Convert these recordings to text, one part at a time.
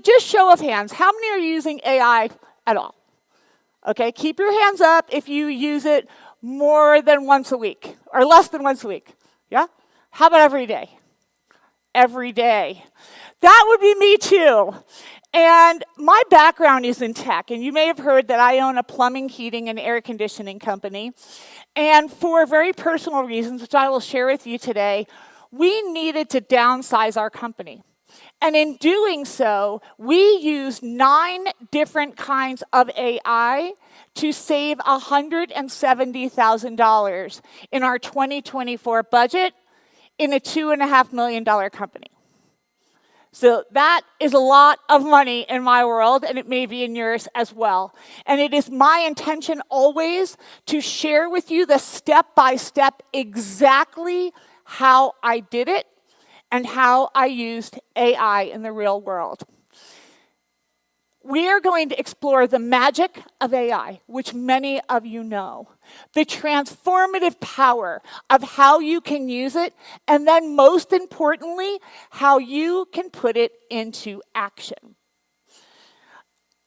just show of hands, how many are using AI at all? Okay, keep your hands up if you use it more than once a week or less than once a week. Yeah? How about every day? Every day. That would be me too. And my background is in tech, and you may have heard that I own a plumbing, heating, and air conditioning company. And for very personal reasons, which I will share with you today, we needed to downsize our company. And in doing so, we used 9 different kinds of AI to save $170,000 in our 2024 budget in a $2.5 million company. So that is a lot of money in my world, and it may be in yours as well. And it is my intention always to share with you the step-by-step exactly how I did it and how I used AI in the real world. We are going to explore the magic of AI, which many of you know, the transformative power of how you can use it, and then most importantly, how you can put it into action.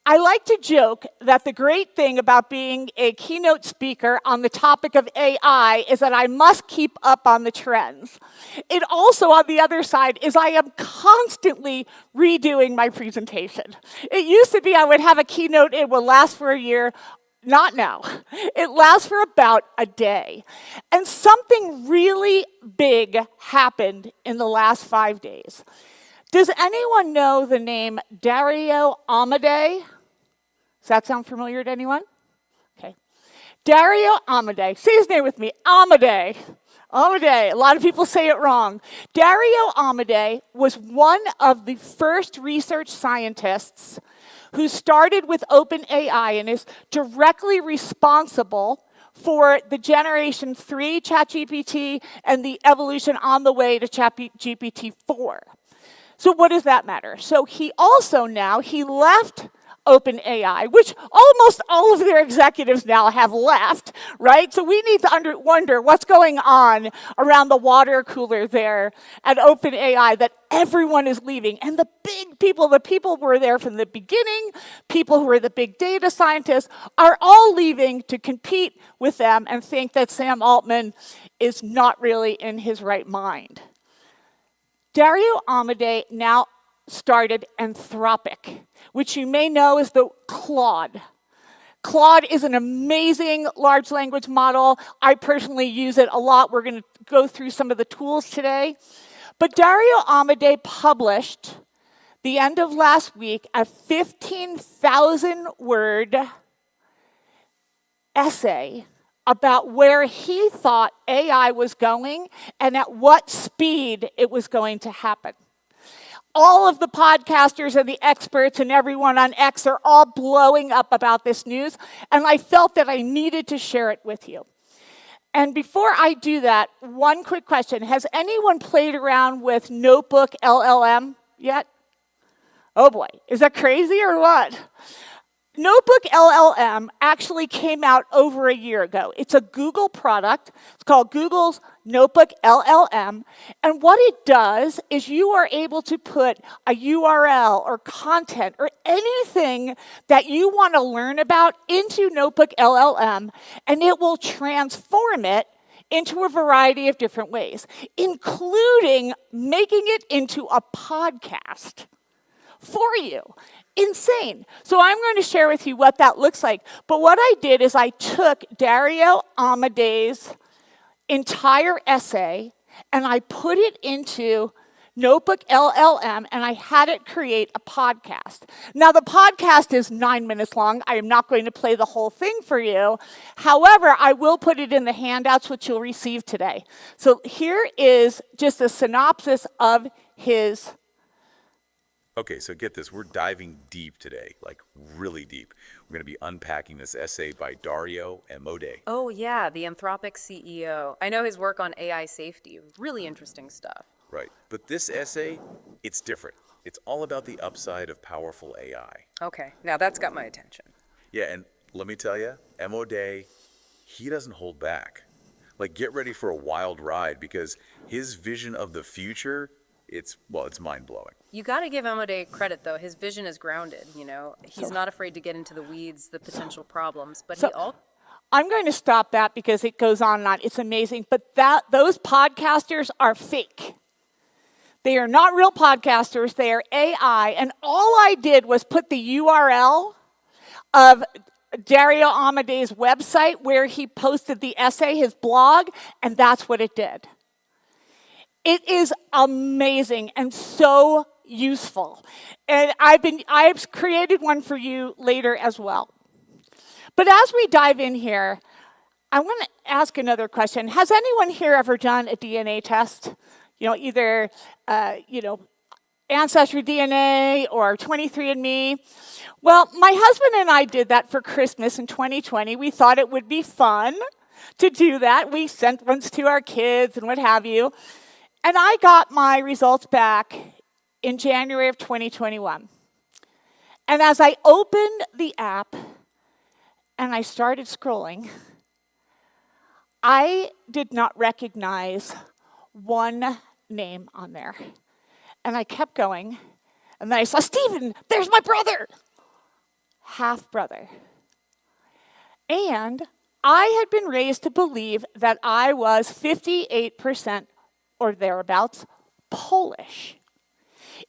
I like to joke that the great thing about being a keynote speaker on the topic of AI is that I must keep up on the trends. It also, on the other side, is I am constantly redoing my presentation. It used to be I would have a keynote, it would last for a year. Not now. It lasts for about a day. And something really big happened in the last 5 days. Does anyone know the name Dario Amodei? Does that sound familiar to anyone? Okay. Dario Amodei. Say his name with me. Amodei. Amodei. A lot of people say it wrong. Dario Amodei was one of the first research scientists who started with OpenAI and is directly responsible for the Generation 3 ChatGPT and the evolution on the way to ChatGPT 4. So what does that matter? So he left OpenAI, which almost all of their executives now have left, right? So we need to wonder what's going on around the water cooler there at OpenAI that everyone is leaving. And the people who were there from the beginning, people who are the big data scientists, are all leaving to compete with them and think that Sam Altman is not really in his right mind. Dario Amodei now started Anthropic, which you may know is the Claude. Claude is an amazing large language model. I personally use it a lot. We're going to go through some of the tools today. But Dario Amodei published, the end of last week, a 15,000-word essay about where he thought AI was going and at what speed it was going to happen. All of the podcasters and the experts and everyone on X are all blowing up about this news, and I felt that I needed to share it with you. And before I do that, one quick question. Has anyone played around with Notebook LLM yet? Oh boy, is that crazy or what? Notebook LLM actually came out over a year ago. It's a Google product. It's called Google's Notebook LLM. And what it does is you are able to put a URL or content or anything that you want to learn about into Notebook LLM, and it will transform it into a variety of different ways, including making it into a podcast for you. Insane. So I'm going to share with you what that looks like. But what I did is I took Dario Amodei's entire essay and I put it into Notebook LLM and I had it create a podcast. Now the podcast is 9 minutes long. I am not going to play the whole thing for you. However, I will put it in the handouts which you'll receive today. So here is just a synopsis of his. Okay, so get this. We're diving deep today, like really deep. We're going to be unpacking this essay by Dario Amodei. Oh, yeah, the Anthropic CEO. I know his work on AI safety. Really interesting stuff. Right. But this essay, it's different. It's all about the upside of powerful AI. Okay, now that's got my attention. Yeah, and let me tell you, Amodei, he doesn't hold back. Like, get ready for a wild ride because his vision of the future it's mind-blowing. You got to give Emode credit, though. His vision is grounded, you know. He's not afraid to get into the weeds, the potential problems, but I'm going to stop that because it goes on and on. It's amazing. But those podcasters are fake. They are not real podcasters. They are AI. And all I did was put the URL of Dario Amadei's website where he posted the essay, his blog, and that's what it did. It is amazing and so useful. And I've created one for you later as well. But as we dive in here, I want to ask another question. Has anyone here ever done a DNA test? You know, either, Ancestry DNA or 23andMe. Well, my husband and I did that for Christmas in 2020. We thought it would be fun to do that. We sent ones to our kids and what have you. And I got my results back in January of 2021. And as I opened the app and I started scrolling, I did not recognize one name on there. And I kept going, and then I saw, Stephen, there's my brother, half-brother. And I had been raised to believe that I was 58% or thereabouts Polish.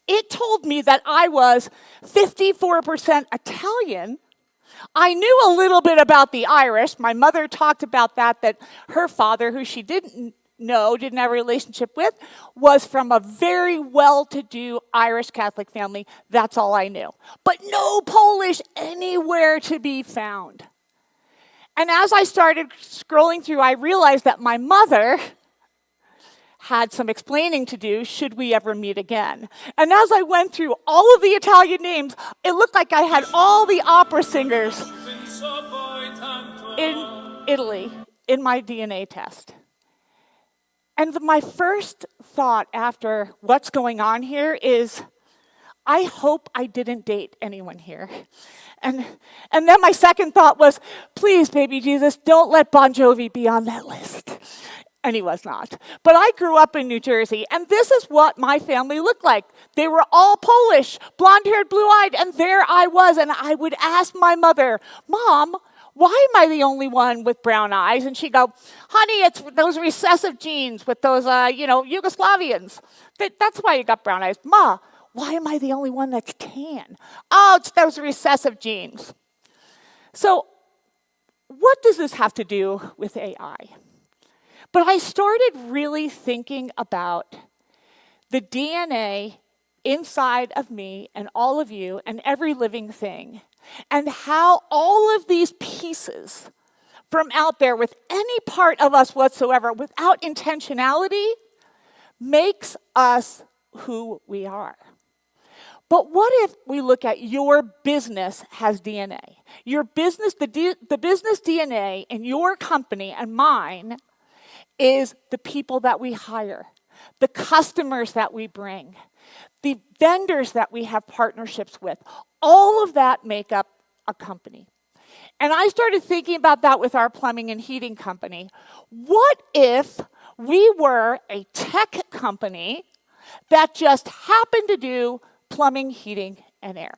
It told me that I was 54% Italian. I knew a little bit about the Irish. My mother talked about that her father, who she didn't have a relationship with, was from a very well-to-do Irish Catholic family. That's all I knew. But no Polish anywhere to be found. And as I started scrolling through, I realized that my mother had some explaining to do should we ever meet again. And as I went through all of the Italian names, it looked like I had all the opera singers in Italy in my DNA test. And my first thought after what's going on here is, I hope I didn't date anyone here. And then my second thought was, please, baby Jesus, don't let Bon Jovi be on that list. And he was not. But I grew up in New Jersey, and this is what my family looked like. They were all Polish, blonde-haired, blue-eyed, and there I was. And I would ask my mother, Mom, why am I the only one with brown eyes? And she'd go, honey, it's those recessive genes with those, Yugoslavians. That's why you got brown eyes. Ma, why am I the only one that's tan? Oh, it's those recessive genes. So what does this have to do with AI? But I started really thinking about the DNA inside of me and all of you and every living thing, and how all of these pieces from out there with any part of us whatsoever, without intentionality, makes us who we are. But what if we look at your business has DNA? Your business, the business DNA in your company and mine is the people that we hire, the customers that we bring, the vendors that we have partnerships with. All of that make up a company. And I started thinking about that with our plumbing and heating company. What if we were a tech company that just happened to do plumbing, heating, and air?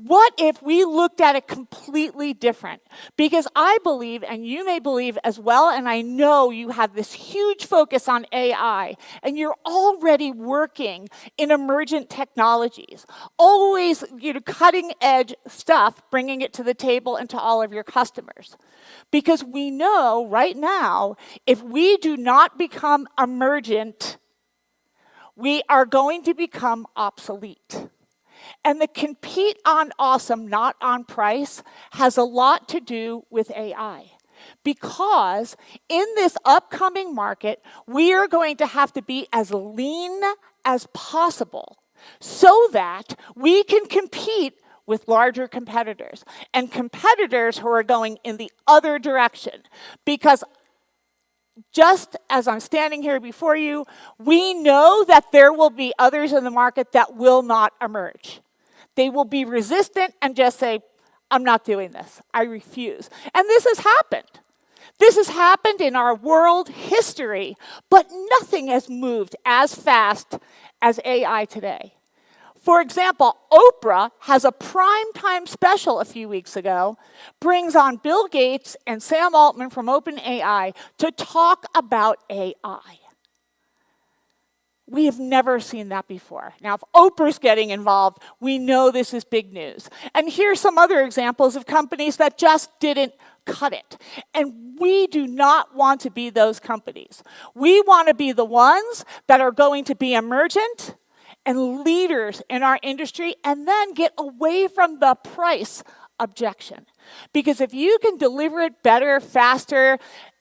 What if we looked at it completely different? Because I believe, and you may believe as well, and I know you have this huge focus on AI, and you're already working in emergent technologies, always cutting edge stuff, bringing it to the table and to all of your customers. Because we know right now, if we do not become emergent, we are going to become obsolete. And the compete on awesome, not on price, has a lot to do with AI. Because in this upcoming market, we are going to have to be as lean as possible so that we can compete with larger competitors. And competitors who are going in the other direction. Because just as I'm standing here before you, we know that there will be others in the market that will not emerge. They will be resistant and just say, I'm not doing this. I refuse. And this has happened. This has happened in our world history, but nothing has moved as fast as AI today. For example, Oprah has a primetime special a few weeks ago, brings on Bill Gates and Sam Altman from OpenAI to talk about AI. We have never seen that before. Now, if Oprah's getting involved, we know this is big news. And here's some other examples of companies that just didn't cut it. And we do not want to be those companies. We want to be the ones that are going to be emergent and leaders in our industry, and then get away from the price objection. Because if you can deliver it better, faster,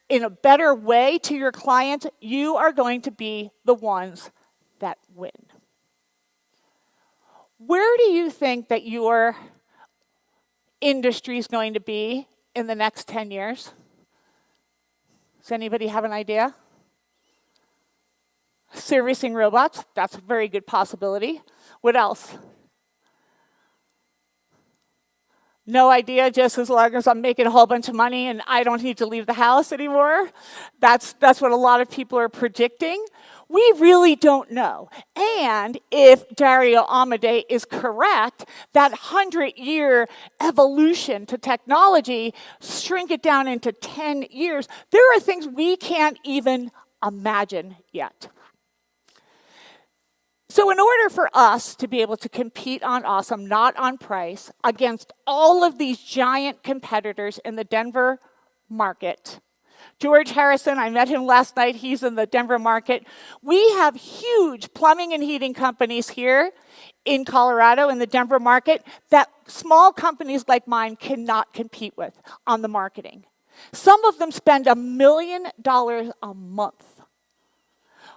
in a better way to your client, you are going to be the ones that win. Where do you think that your industry is going to be in the next 10 years? Does anybody have an idea? Servicing robots, that's a very good possibility. What else? No idea, just as long as I'm making a whole bunch of money and I don't need to leave the house anymore. That's what a lot of people are predicting. We really don't know. And if Dario Amodei is correct, that 100-year evolution to technology, shrink it down into 10 years, there are things we can't even imagine yet. So in order for us to be able to compete on awesome, not on price, against all of these giant competitors in the Denver market, George Harrison, I met him last night, he's in the Denver market. We have huge plumbing and heating companies here in Colorado, in the Denver market, that small companies like mine cannot compete with on the marketing. Some of them spend $1 million a month.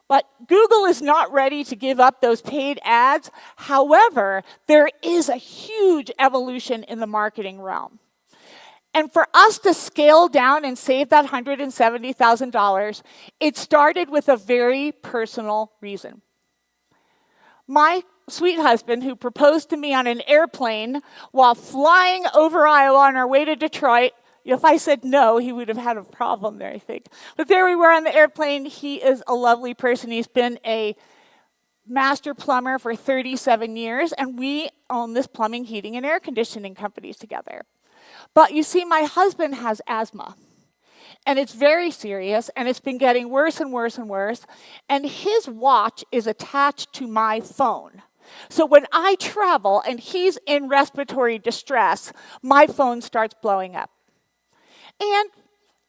But Google is not ready to give up those paid ads. However, there is a huge evolution in the marketing realm. And for us to scale down and save that $170,000, it started with a very personal reason. My sweet husband, who proposed to me on an airplane while flying over Iowa on our way to Detroit, if I said no, he would have had a problem there, I think. But there we were on the airplane. He is a lovely person. He's been a master plumber for 37 years, and we own this plumbing, heating, and air conditioning companies together. But you see, my husband has asthma, and it's very serious, and it's been getting worse and worse and worse, and his watch is attached to my phone. So when I travel and he's in respiratory distress, my phone starts blowing up. And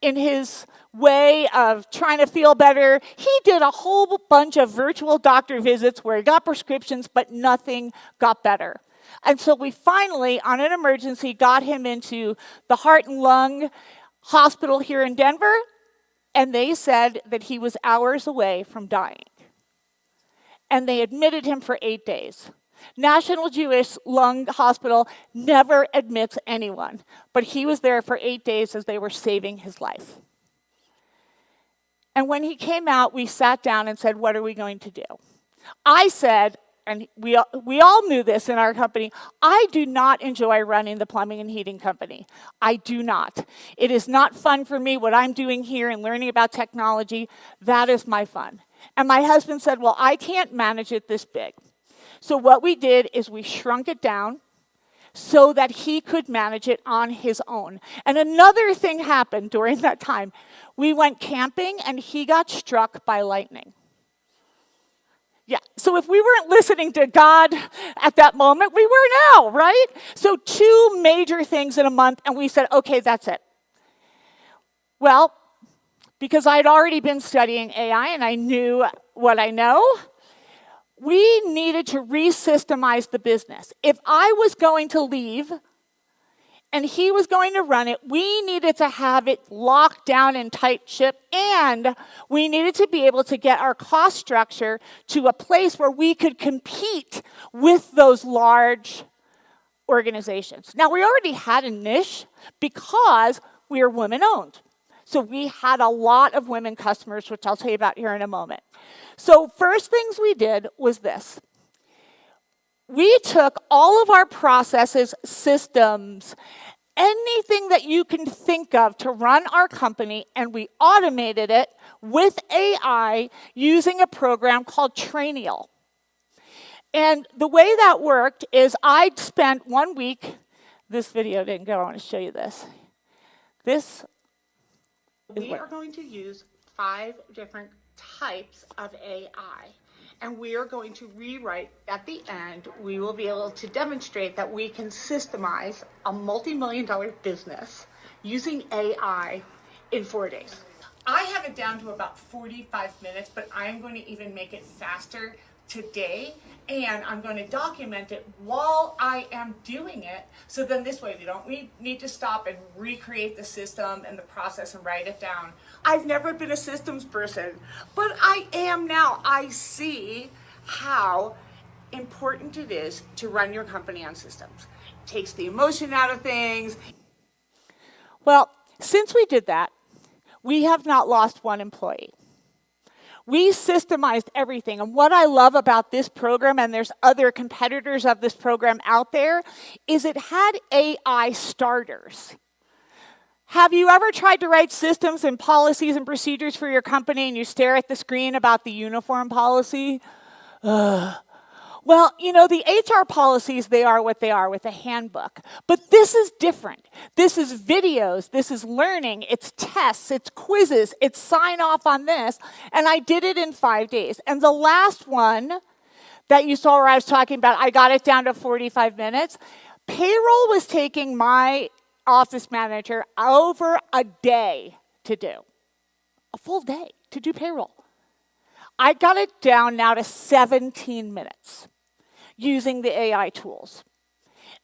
in his way of trying to feel better, he did a whole bunch of virtual doctor visits where he got prescriptions, but nothing got better. And so we finally, on an emergency, got him into the heart and lung hospital here in Denver, and they said that he was hours away from dying. And they admitted him for 8 days. National Jewish Lung Hospital never admits anyone, but he was there for 8 days as they were saving his life. And when he came out, we sat down and said, what are we going to do? I said, and we all knew this in our company, I do not enjoy running the plumbing and heating company. I do not. It is not fun for me what I'm doing here and learning about technology. That is my fun. And my husband said, well, I can't manage it this big. So what we did is we shrunk it down so that he could manage it on his own. And another thing happened during that time. We went camping and he got struck by lightning. Yeah, so if we weren't listening to God at that moment, we were now, right? So 2 major things in a month, and we said, okay, that's it. Well, because I'd already been studying AI and I knew what I know, we needed to re-systemize the business. If I was going to leave and he was going to run it, we needed to have it locked down and tight ship, and we needed to be able to get our cost structure to a place where we could compete with those large organizations. Now, we already had a niche because we are women-owned. So we had a lot of women customers, which I'll tell you about here in a moment. So first things we did was this. We took all of our processes, systems, anything that you can think of to run our company, and we automated it with AI using a program called Trainial. And the way that worked is I'd spent 1 week, this video didn't go, I want to show you this. We are going to use 5 different types of AI. And we are going to rewrite, at the end, we will be able to demonstrate that we can systemize a multi-million-dollar business using AI in 4 days. I have it down to about 45 minutes, but I'm going to even make it faster today, and I'm going to document it while I am doing it, so then this way we don't need to stop and recreate the system and the process and write it down. I've never been a systems person, but I am now. I see how important it is to run your company on systems. It takes the emotion out of things. Well, since we did that, we have not lost one employee. We systemized everything. And what I love about this program, and there's other competitors of this program out there, is it had AI starters. Have you ever tried to write systems and policies and procedures for your company and you stare at the screen about the uniform policy? Well, you know, the HR policies, they are what they are with a handbook. But this is different. This is videos, this is learning, it's tests, it's quizzes, it's sign off on this. And I did it in 5 days. And the last one that you saw where I was talking about, I got it down to 45 minutes. Payroll was taking my office manager over a day to do. A full day to do payroll. I got it down now to 17 minutes using the AI tools.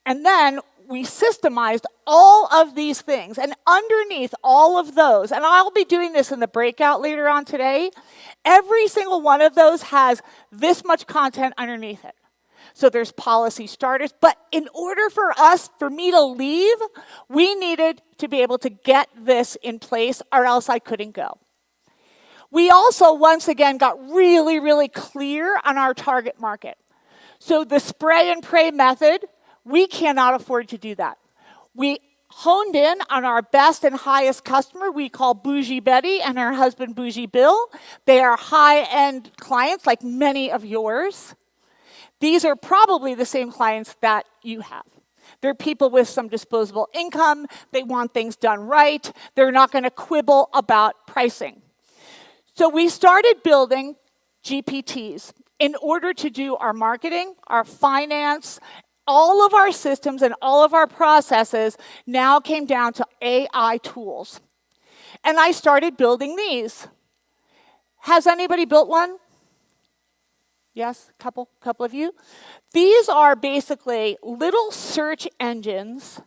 And then we systemized all of these things. And underneath all of those, and I'll be doing this in the breakout later on today, every single one of those has this much content underneath it. So there's policy starters. But in order for me to leave, we needed to be able to get this in place, or else I couldn't go. We also, once again, got really, really clear on our target market. So the spray and pray method, we cannot afford to do that. We honed in on our best and highest customer we call Bougie Betty and her husband Bougie Bill. They are high-end clients like many of yours. These are probably the same clients that you have. They're people with some disposable income. They want things done right. They're not going to quibble about pricing. So we started building GPTs in order to do our marketing, our finance, all of our systems and all of our processes now came down to AI tools. And I started building these. Has anybody built one? Yes, couple of you. These are basically little search engines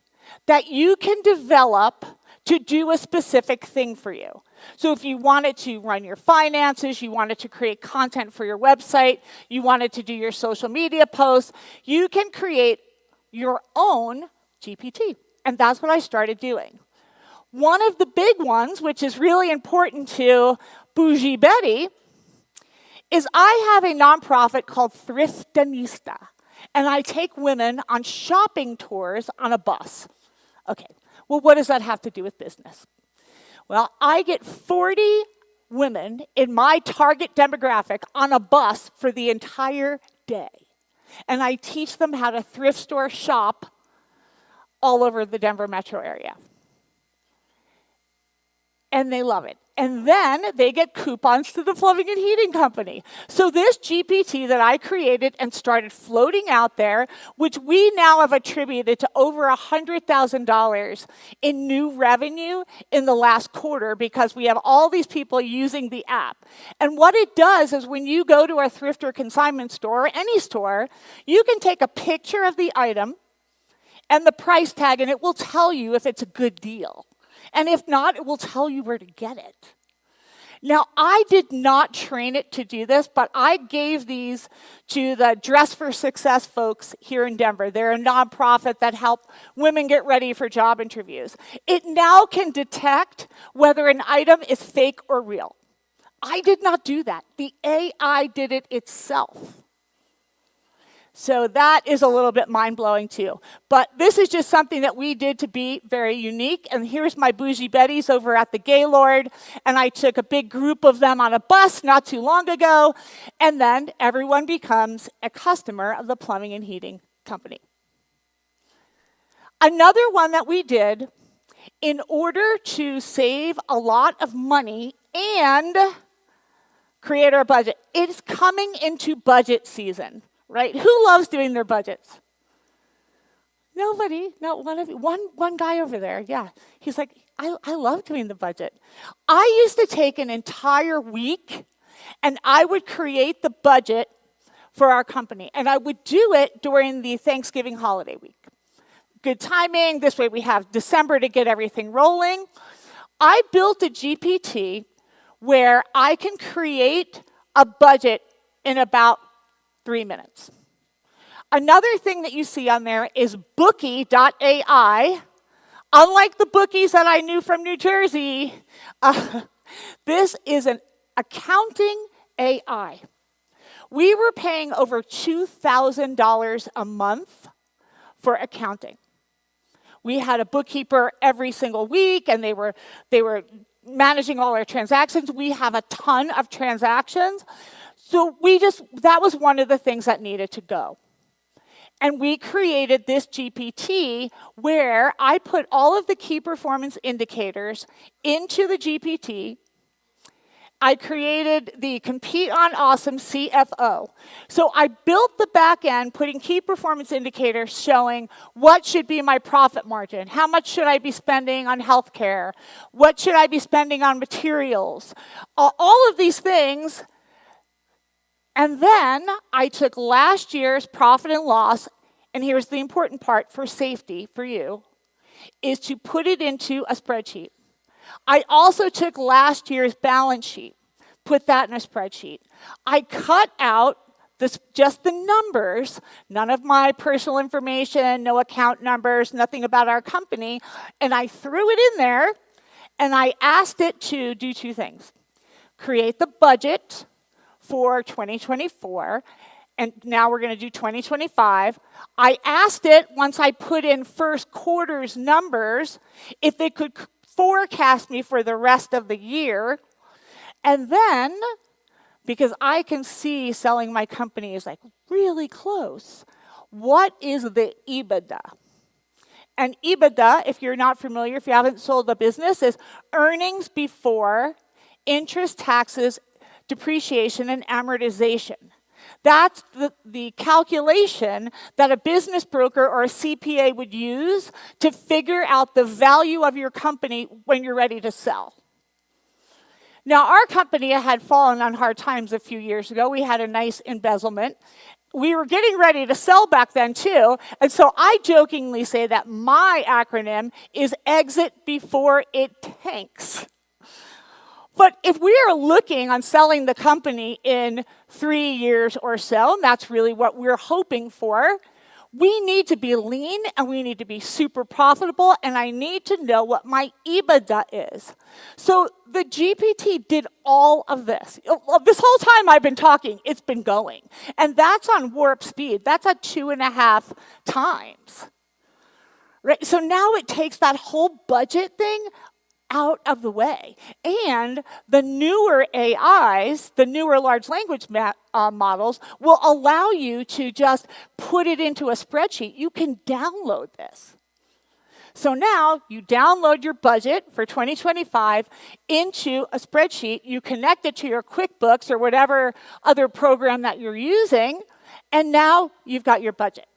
that you can develop to do a specific thing for you. So if you wanted to run your finances, you wanted to create content for your website, you wanted to do your social media posts, you can create your own GPT. And that's what I started doing. One of the big ones, which is really important to Bougie Betty, is I have a nonprofit called Thriftanista. And I take women on shopping tours on a bus. Okay, well, what does that have to do with business? Well, I get 40 women in my target demographic on a bus for the entire day. And I teach them how to thrift store shop all over the Denver metro area. And they love it. And then they get coupons to the plumbing and heating company. So this GPT that I created and started floating out there, which we now have attributed to over $100,000 in new revenue in the last quarter because we have all these people using the app. And what it does is when you go to a thrift or consignment store, or any store, you can take a picture of the item and the price tag, and it will tell you if it's a good deal. And if not, it will tell you where to get it. Now, I did not train it to do this, but I gave these to the Dress for Success folks here in Denver. They're a nonprofit that help women get ready for job interviews. It now can detect whether an item is fake or real. I did not do that. The AI did it itself. So that is a little bit mind-blowing too. But this is just something that we did to be very unique. And here's my bougie Betties over at the Gaylord. And I took a big group of them on a bus not too long ago. And then everyone becomes a customer of the plumbing and heating company. Another one that we did in order to save a lot of money and create our budget. It's coming into budget season. Right? Who loves doing their budgets? Nobody. Not one of you. One guy over there. Yeah. He's like, I love doing the budget. I used to take an entire week and I would create the budget for our company. And I would do it during the Thanksgiving holiday week. Good timing. This way we have December to get everything rolling. I built a GPT where I can create a budget in about 3 minutes. Another thing that you see on there is bookie.ai. Unlike the bookies that I knew from New Jersey, this is an accounting AI. We were paying over $2,000 a month for accounting. We had a bookkeeper every single week, and they were managing all our transactions. We have a ton of transactions. So that was one of the things that needed to go. And we created this GPT where I put all of the key performance indicators into the GPT. I created the Compete on Awesome CFO. So I built the back end, putting key performance indicators showing what should be my profit margin, how much should I be spending on healthcare, what should I be spending on materials, all of these things. And then I took last year's profit and loss, and here's the important part for safety for you, is to put it into a spreadsheet. I also took last year's balance sheet, put that in a spreadsheet. I cut out just the numbers, none of my personal information, no account numbers, nothing about our company, and I threw it in there, and I asked it to do two things. Create the budget for 2024, and now we're going to do 2025. I asked it, once I put in first quarter's numbers, if it could forecast me for the rest of the year. And then, because I can see selling my company is like really close, what is the EBITDA? And EBITDA, if you're not familiar, if you haven't sold a business, is earnings before interest, taxes, depreciation, and amortization. That's the calculation that a business broker or a CPA would use to figure out the value of your company when you're ready to sell. Now, our company had fallen on hard times a few years ago. We had a nice embezzlement. We were getting ready to sell back then, too. And so I jokingly say that my acronym is exit before it tanks. But if we are looking on selling the company in 3 years or so, and that's really what we're hoping for, we need to be lean and we need to be super profitable, and I need to know what my EBITDA is. So the GPT did all of this. This whole time I've been talking, it's been going. And that's on warp speed. That's at 2.5 times. Right? So now it takes that whole budget thing out of the way. And the newer AIs, the newer large language models, will allow you to just put it into a spreadsheet. You can download this. So now you download your budget for 2025 into a spreadsheet. You connect it to your QuickBooks or whatever other program that you're using, and now you've got your budget.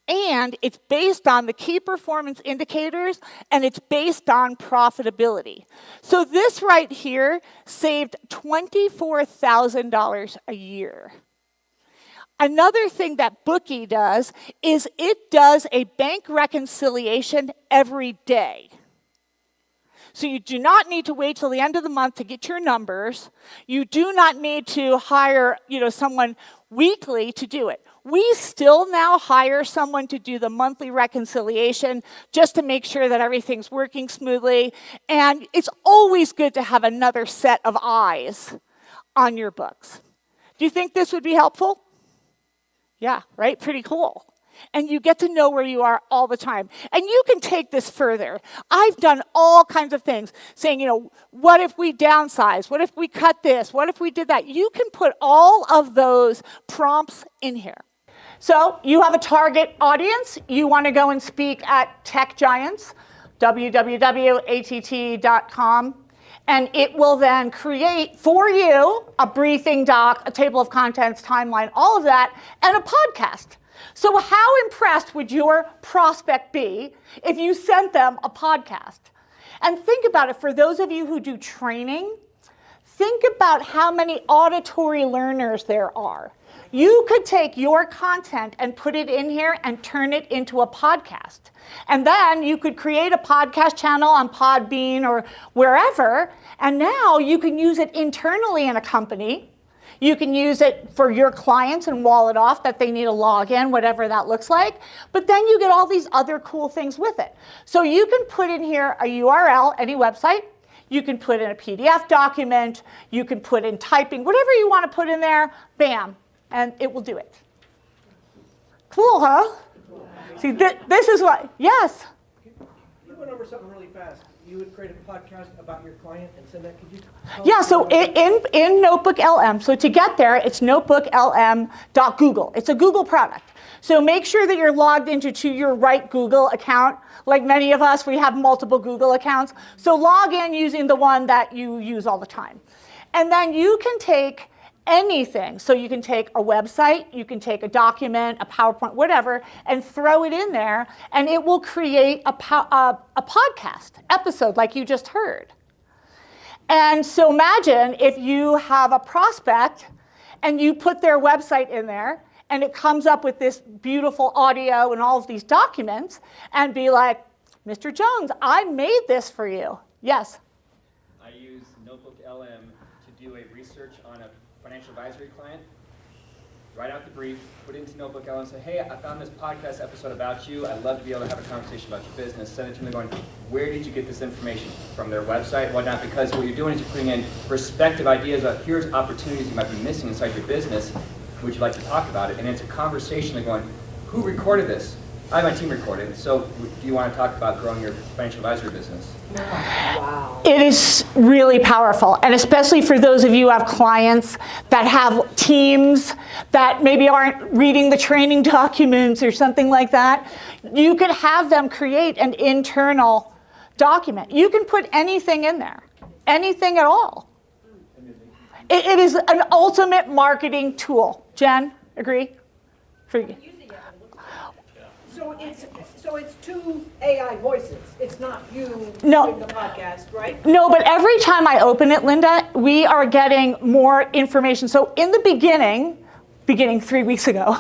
And it's based on the key performance indicators, and it's based on profitability. So this right here saved $24,000 a year. Another thing that Bookie does is it does a bank reconciliation every day. So you do not need to wait till the end of the month to get your numbers. You do not need to hire, someone weekly to do it. We still now hire someone to do the monthly reconciliation just to make sure that everything's working smoothly. And it's always good to have another set of eyes on your books. Do you think this would be helpful? Yeah, right? Pretty cool. And you get to know where you are all the time. And you can take this further. I've done all kinds of things, saying, what if we downsize? What if we cut this? What if we did that? You can put all of those prompts in here. So you have a target audience. You want to go and speak at tech giants, www.att.com. And it will then create for you a briefing doc, a table of contents, timeline, all of that, and a podcast. So how impressed would your prospect be if you sent them a podcast? And think about it, for those of you who do training, think about how many auditory learners there are. You could take your content and put it in here and turn it into a podcast. And then you could create a podcast channel on Podbean or wherever, and now you can use it internally in a company. You can use it for your clients and wall it off that they need a login, whatever that looks like. But then you get all these other cool things with it. So you can put in here a URL, any website. You can put in a PDF document. You can put in typing, whatever you want to put in there, bam, and it will do it. Cool, huh? See, this is what, yes? You went over something really fast. You would create a podcast about your client and send that. Could you tell Yeah, us so more about in Notebook LM, so to get there, it's notebooklm.google. It's a Google product. So make sure that you're logged into your right Google account. Like many of us, we have multiple Google accounts. So log in using the one that you use all the time. And then you can take anything. So you can take a website, you can take a document, a PowerPoint, whatever, and throw it in there, and it will create a podcast episode like you just heard. And so imagine if you have a prospect and you put their website in there, and it comes up with this beautiful audio and all of these documents, and be like, Mr. Jones, I made this for you. Yes? I use Notebook LM to do a research on a financial advisory client, write out the brief, put it into Notebook LM, and say, hey, I found this podcast episode about you. I'd love to be able to have a conversation about your business. Send it to me going, where did you get this information? From their website and whatnot, because what you're doing is you're putting in perspective ideas of here's opportunities you might be missing inside your business. Would you like to talk about it? And it's a conversation of going, who recorded this? I have my team record it. So do you want to talk about growing your financial advisory business? Wow. It is really powerful, and especially for those of you who have clients that have teams that maybe aren't reading the training documents or something like that. You could have them create an internal document. You can put anything in there, anything at all. It is an ultimate marketing tool. Jen, agree? For you. So it's two AI voices. It's not you No. doing the podcast, right? No, but every time I open it, Linda, we are getting more information. So in the beginning 3 weeks ago,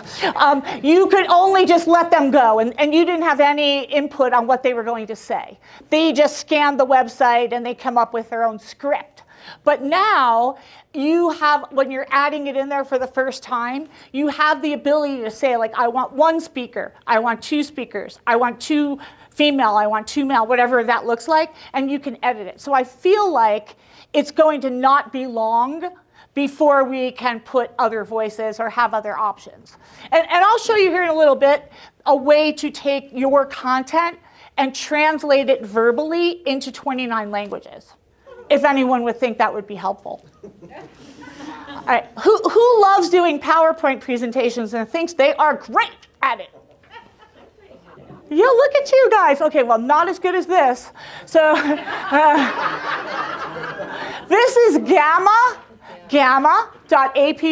you could only just let them go, and you didn't have any input on what they were going to say. They just scanned the website and they come up with their own script. But now, you have, when you're adding it in there for the first time, you have the ability to say, like, I want one speaker, I want two speakers, I want two female, I want two male, whatever that looks like, and you can edit it. So I feel like it's going to not be long before we can put other voices or have other options. And I'll show you here in a little bit a way to take your content and translate it verbally into 29 languages, if anyone would think that would be helpful. All right, who loves doing PowerPoint presentations and thinks they are great at it? Yeah, look at you guys. Okay, well, not as good as this. So this is gamma.app. Gamma.app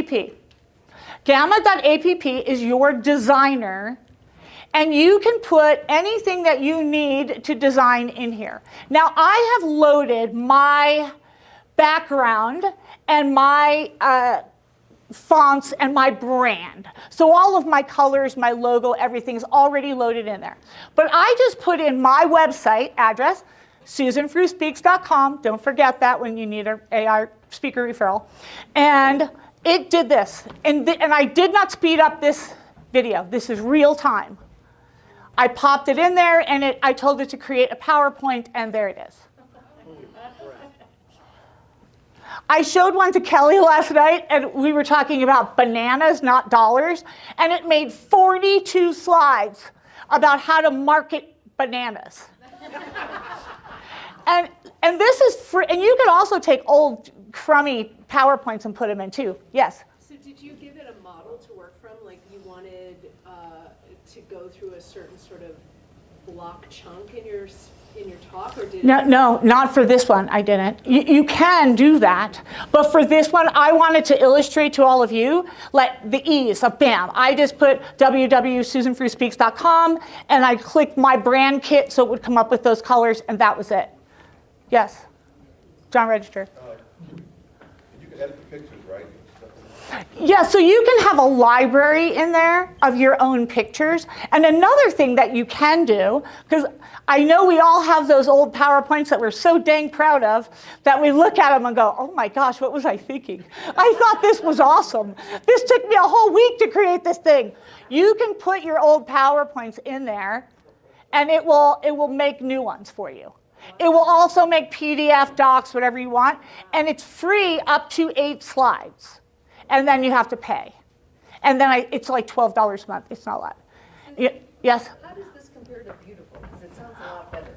is your designer, and you can put anything that you need to design in here. Now, I have loaded my background and my fonts and my brand. So all of my colors, my logo, everything's already loaded in there. But I just put in my website address, SusanFrewSpeaks.com. Don't forget that when you need an AI speaker referral. And it did this. And I did not speed up this video. This is real time. I popped it in there, and I told it to create a PowerPoint, and there it is. I showed one to Kelly last night, and we were talking about bananas, not dollars, and it made 42 slides about how to market bananas. and this is free, and you could also take old crummy PowerPoints and put them in too. Yes? So did you give it a model to work from? Like you wanted to go through a certain sort of block chunk in your talk, or did No, not for this one, I didn't. You can do that, but for this one, I wanted to illustrate to all of you, like the ease of BAM. I just put www.susanfrewspeaks.com, and I clicked my brand kit so it would come up with those colors, and that was it. Yes? John Register. You can edit the pictures, right? Yeah, so you can have a library in there of your own pictures. And another thing that you can do, because I know we all have those old PowerPoints that we're so dang proud of, that we look at them and go, oh my gosh, what was I thinking? I thought this was awesome. This took me a whole week to create this thing. You can put your old PowerPoints in there, and it will make new ones for you. It will also make PDF docs, whatever you want, and it's free up to 8 slides. And then you have to pay. And then it's like $12 a month. It's not a lot. Yes? How does this compare to Beautiful? Because it sounds a lot better.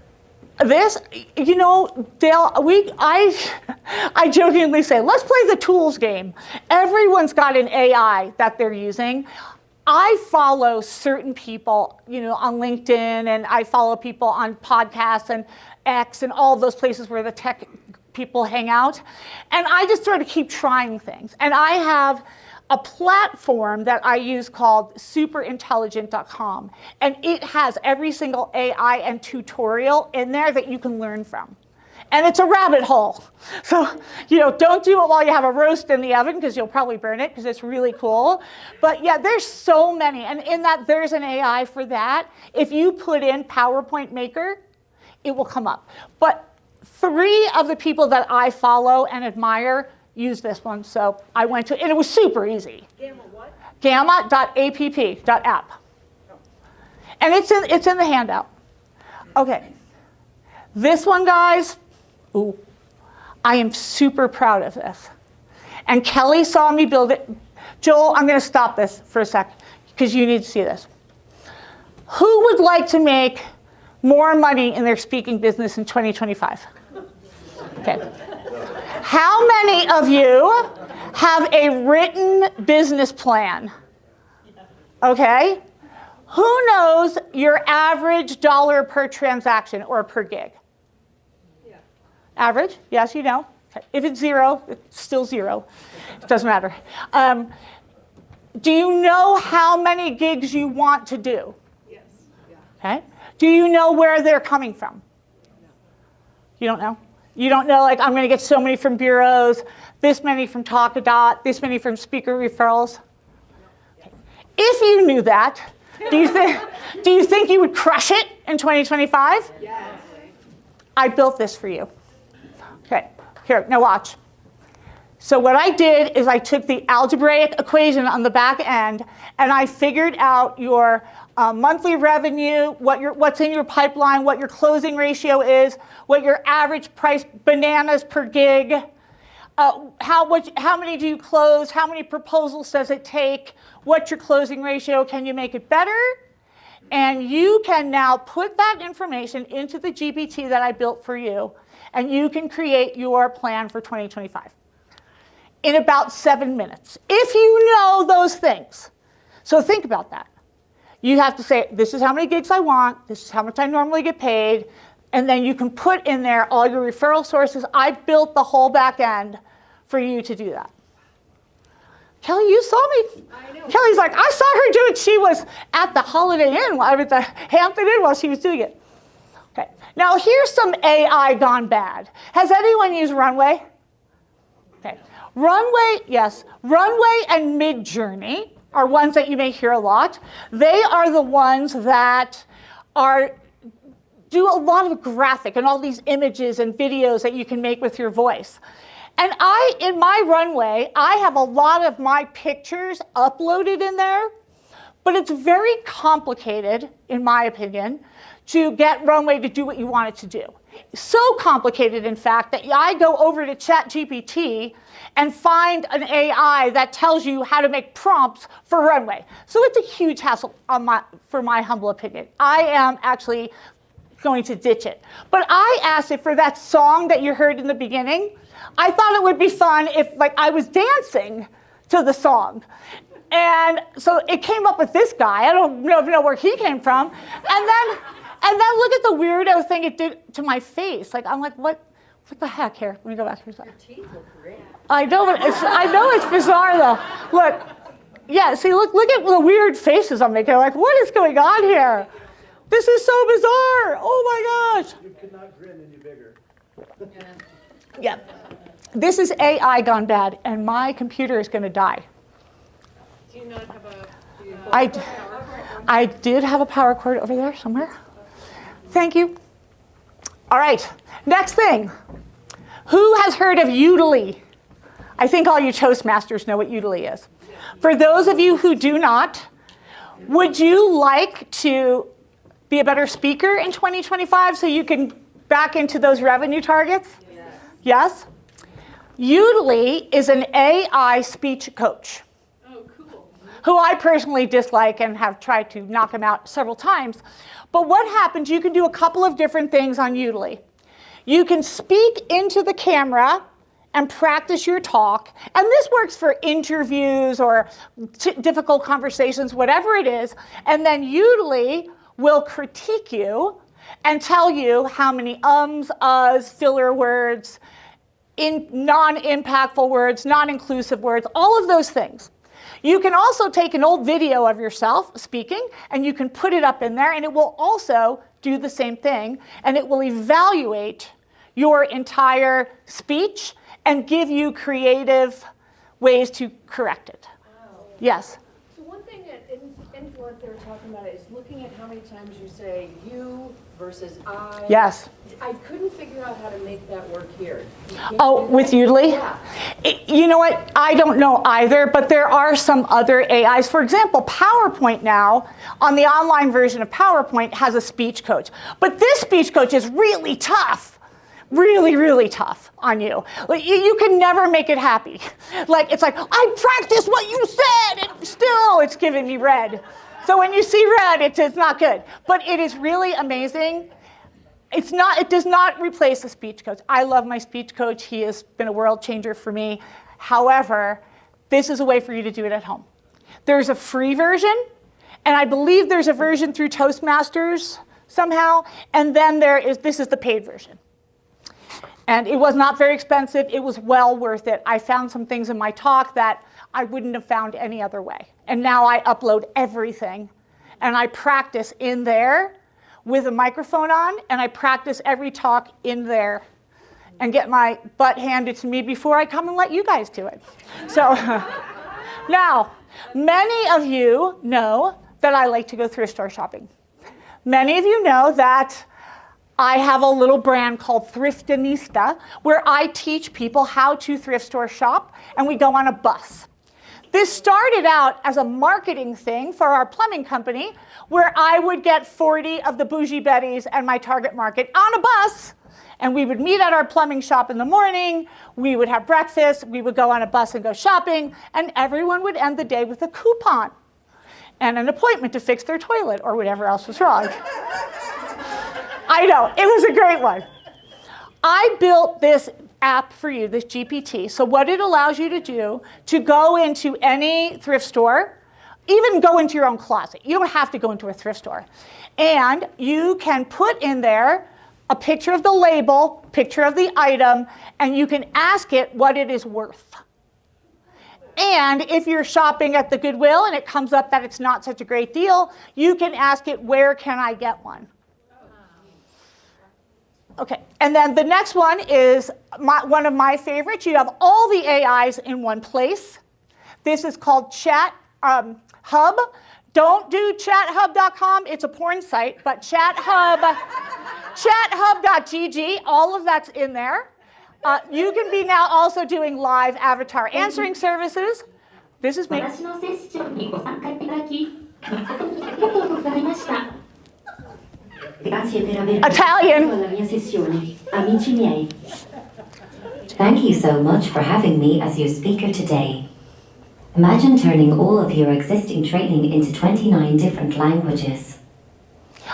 This, you know, Dale, I jokingly say, let's play the tools game. Everyone's got an AI that they're using. I follow certain people, you know, on LinkedIn, and I follow people on podcasts and X and all those places where the tech people hang out. And I just sort of keep trying things. And I have a platform that I use called superintelligent.com. And it has every single AI and tutorial in there that you can learn from. And it's a rabbit hole. So, you know, don't do it while you have a roast in the oven, because you'll probably burn it, because it's really cool. But yeah, there's so many. And in that, there's an AI for that. If you put in PowerPoint Maker, it will come up. But 3 of the people that I follow and admire use this one. So I went to, and it was super easy. Gamma what? Gamma.app. And it's in the handout. Okay. This one, guys, ooh, I am super proud of this. And Kelly saw me build it. Joel, I'm going to stop this for a sec, because you need to see this. Who would like to make more money in their speaking business in 2025? Okay. How many of you have a written business plan? Okay. Who knows your average dollar per transaction or per gig? Yeah. Average? Yes, you know. Okay. If it's 0, it's still 0. It doesn't matter. Do you know how many gigs you want to do? Yes. Yeah. Okay. Do you know where they're coming from? No. You don't know? You don't know, like, I'm going to get so many from bureaus, this many from Talkadot, this many from speaker referrals? Okay. If you knew that, do you think you would crush it in 2025? Yes. I built this for you. Okay, here, now watch. So what I did is I took the algebraic equation on the back end, and I figured out your monthly revenue, what's in your pipeline, what your closing ratio is, what your average price bananas per gig, how many do you close, how many proposals does it take, what's your closing ratio, can you make it better? And you can now put that information into the GPT that I built for you, and you can create your plan for 2025 in about 7 minutes, if you know those things. So think about that. You have to say, this is how many gigs I want, this is how much I normally get paid, and then you can put in there all your referral sources. I built the whole back end for you to do that. Kelly, you saw me. I know. Kelly's like, I saw her do it. She was at the Holiday Inn, at the Hampton Inn while she was doing it. Okay, now here's some AI gone bad. Has anyone used Runway? Okay, Runway, yes. Runway and Midjourney are ones that you may hear a lot. They are the ones that do a lot of graphic and all these images and videos that you can make with your voice. And in my Runway, I have a lot of my pictures uploaded in there, But it's very complicated, in my opinion, to get Runway to do what you want it to do. So complicated, in fact, that I go over to ChatGPT and find an AI that tells you how to make prompts for Runway. So it's a huge hassle for my humble opinion. I am actually going to ditch it. But I asked it for that song that you heard in the beginning. I thought it would be fun if I was dancing to the song. And so it came up with this guy. I don't know where he came from. And then look at the weirdo thing it did to my face. I'm like, what the heck here? Let me go back here. Your teeth look great. I know, but I know it's bizarre though. Look, yeah, see, look at the weird faces I'm making. Like, what is going on here? This is so bizarre. Oh my gosh. You could not grin any bigger. Yeah. This is AI gone bad, and my computer is going to die. Do you not have a? I did have a power cord over there somewhere. Thank you. All right, next thing. Who has heard of Udemy? I think all you Toastmasters know what Udemy is. For those of you who do not, would you like to be a better speaker in 2025 so you can back into those revenue targets? Yes? Udemy is an AI speech coach. Oh, cool. Who I personally dislike and have tried to knock him out several times. But what happens, you can do a couple of different things on Udemy. You can speak into the camera and practice your talk. And this works for interviews or difficult conversations, whatever it is. And then Udemy will critique you and tell you how many ums, uhs, filler words, non-impactful words, non-inclusive words, all of those things. You can also take an old video of yourself speaking, and you can put it up in there, and it will also do the same thing, and it will evaluate your entire speech and give you creative ways to correct it. Wow. Yes? So one thing that influence they were talking about is looking at how many times you say you versus I. Yes. I couldn't figure out how to make that work here. You can't Oh, do with that? Udemy? Yeah. You know what? I don't know either, but there are some other AIs. For example, PowerPoint now, on the online version of PowerPoint, has a speech coach. But this speech coach is really tough. Really, really tough on you. You can never make it happy. It's like, I practiced what you said, and still it's giving me red. So when you see red, it's not good. But it is really amazing. It does not replace a speech coach. I love my speech coach. He has been a world changer for me. However, this is a way for you to do it at home. There's a free version, and I believe there's a version through Toastmasters somehow, and then this is the paid version. And it was not very expensive. It was well worth it. I found some things in my talk that I wouldn't have found any other way. And now I upload everything, and I practice in there with a microphone on, and I practice every talk in there and get my butt handed to me before I come and let you guys do it. So now, many of you know that I like to go thrift store shopping. Many of you know that I have a little brand called Thriftinista, where I teach people how to thrift store shop, and we go on a bus. This started out as a marketing thing for our plumbing company, where I would get 40 of the bougie betties and my target market on a bus, and we would meet at our plumbing shop in the morning, we would have breakfast, we would go on a bus and go shopping, and everyone would end the day with a coupon and an appointment to fix their toilet or whatever else was wrong. I know, it was a great one. I built this app for you, this GPT. So what it allows you to do, to go into any thrift store, even go into your own closet. You don't have to go into a thrift store. And you can put in there a picture of the label, picture of the item, and you can ask it what it is worth. And if you're shopping at the Goodwill and it comes up that it's not such a great deal, you can ask it, where can I get one? Okay, and then the next one is one of my favorites. You have all the AIs in one place. This is called Chat Hub. Don't do chathub.com. It's a porn site, but chathub.gg, all of that's in there. You can be now also doing live avatar answering services. This is me. Italian. Thank you so much for having me as your speaker today. Imagine turning all of your existing training into 29 different languages.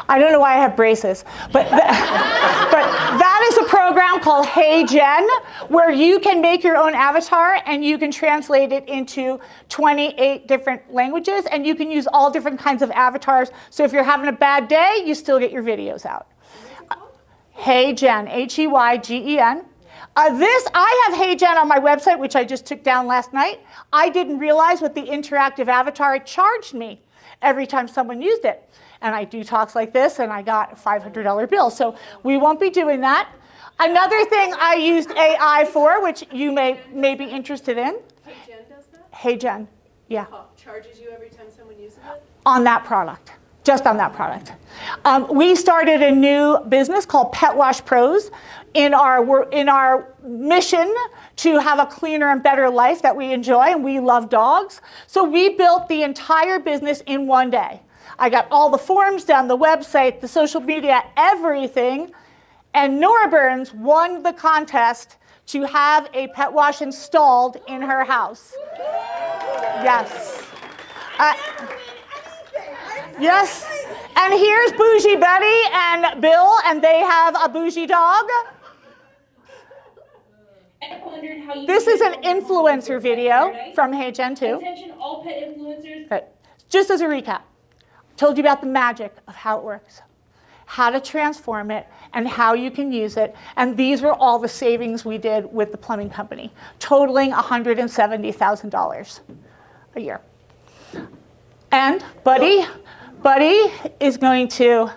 I don't know why I have braces, but that is a program called Hey Gen, where you can make your own avatar and you can translate it into 28 different languages, and you can use all different kinds of avatars. So if you're having a bad day, you still get your videos out. Hey Gen, Heygen. I have Hey Gen on my website, which I just took down last night. I didn't realize with the interactive avatar, it charged me every time someone used it. And I do talks like this, and I got a $500 bill. So we won't be doing that. Another thing I used AI for, which you may be interested in. Hey Jen does that? Hey Gen, yeah. Charges you every time someone uses it? On that product, just on that product. We started a new business called Pet Wash Pros in our mission to have a cleaner and better life that we enjoy, and we love dogs. So we built the entire business in one day. I got all the forms down, the website, the social media, everything. And Nora Burns won the contest to have a pet wash installed in her house. Yes. Yes. And here's Bougie Betty and Bill, and they have a bougie dog. This is an influencer video from Hey Gen 2. Attention all pet influencers. Okay. Just as a recap. Told you about the magic of how it works, how to transform it, and how you can use it. And these were all the savings we did with the plumbing company, totaling $170,000 a year. And Buddy is going to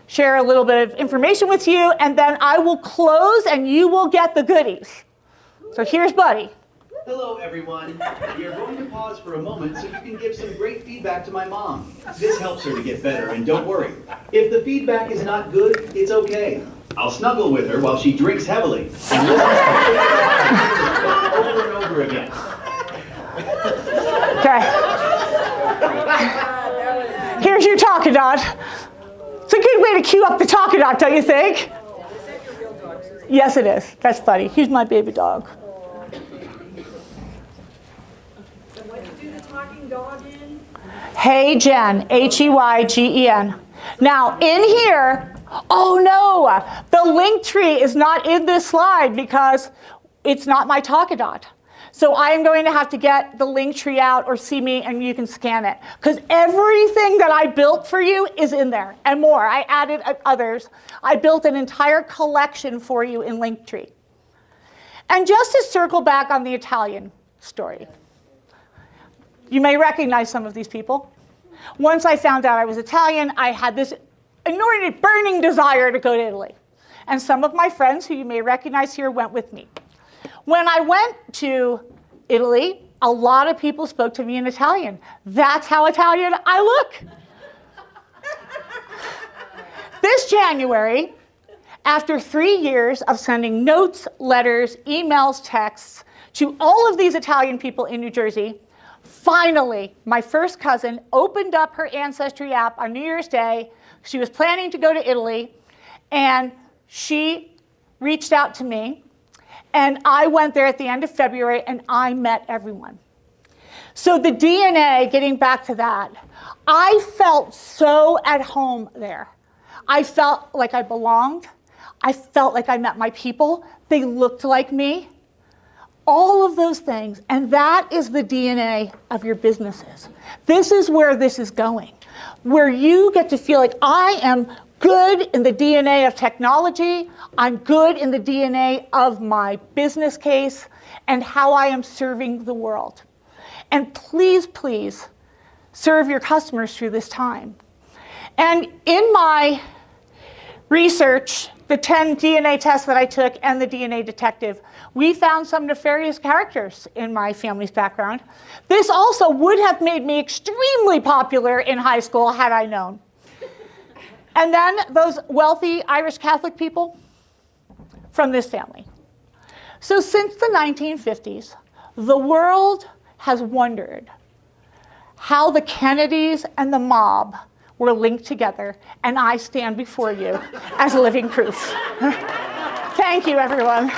share a little bit of information with you, and then I will close and you will get the goodies. So here's Buddy. Hello, everyone. We are going to pause for a moment so you can give some great feedback to my mom. This helps her to get better, and don't worry. If the feedback is not good, it's okay. I'll snuggle with her while she drinks heavily and listen to over and over again. Okay. Here's your Talkadot. It's a good way to cue up the Talkadot, don't you think? Yes, it is. That's Buddy. He's my baby dog. Hey Gen, Heygen. Now in here, oh no, the link tree is not in this slide because it's not my Talkadot. So I am going to have to get the link tree out or see me and you can scan it. Because everything that I built for you is in there and more. I added others. I built an entire collection for you in Linktree. And just to circle back on the Italian story. You may recognize some of these people. Once I found out I was Italian, I had this inordinate burning desire to go to Italy. And some of my friends, who you may recognize here, went with me. When I went to Italy, a lot of people spoke to me in Italian. That's how Italian I look. This January, after 3 years of sending notes, letters, emails, texts to all of these Italian people in New Jersey, finally, my first cousin opened up her Ancestry app on New Year's Day. She was planning to go to Italy, and she reached out to me. And I went there at the end of February, and I met everyone. So the DNA, getting back to that, I felt so at home there. I felt like I belonged. I felt like I met my people. They looked like me. All of those things, and that is the DNA of your businesses. This is where this is going, where you get to feel like I am good in the DNA of technology, I'm good in the DNA of my business case, and how I am serving the world. And please, please, serve your customers through this time. And in my research, the 10 DNA tests that I took and the DNA detective, we found some nefarious characters in my family's background. This also would have made me extremely popular in high school had I known. And then those wealthy Irish Catholic people from this family. So since the 1950s, the world has wondered, how the Kennedys and the mob were linked together, and I stand before you as living proof. Thank you, everyone.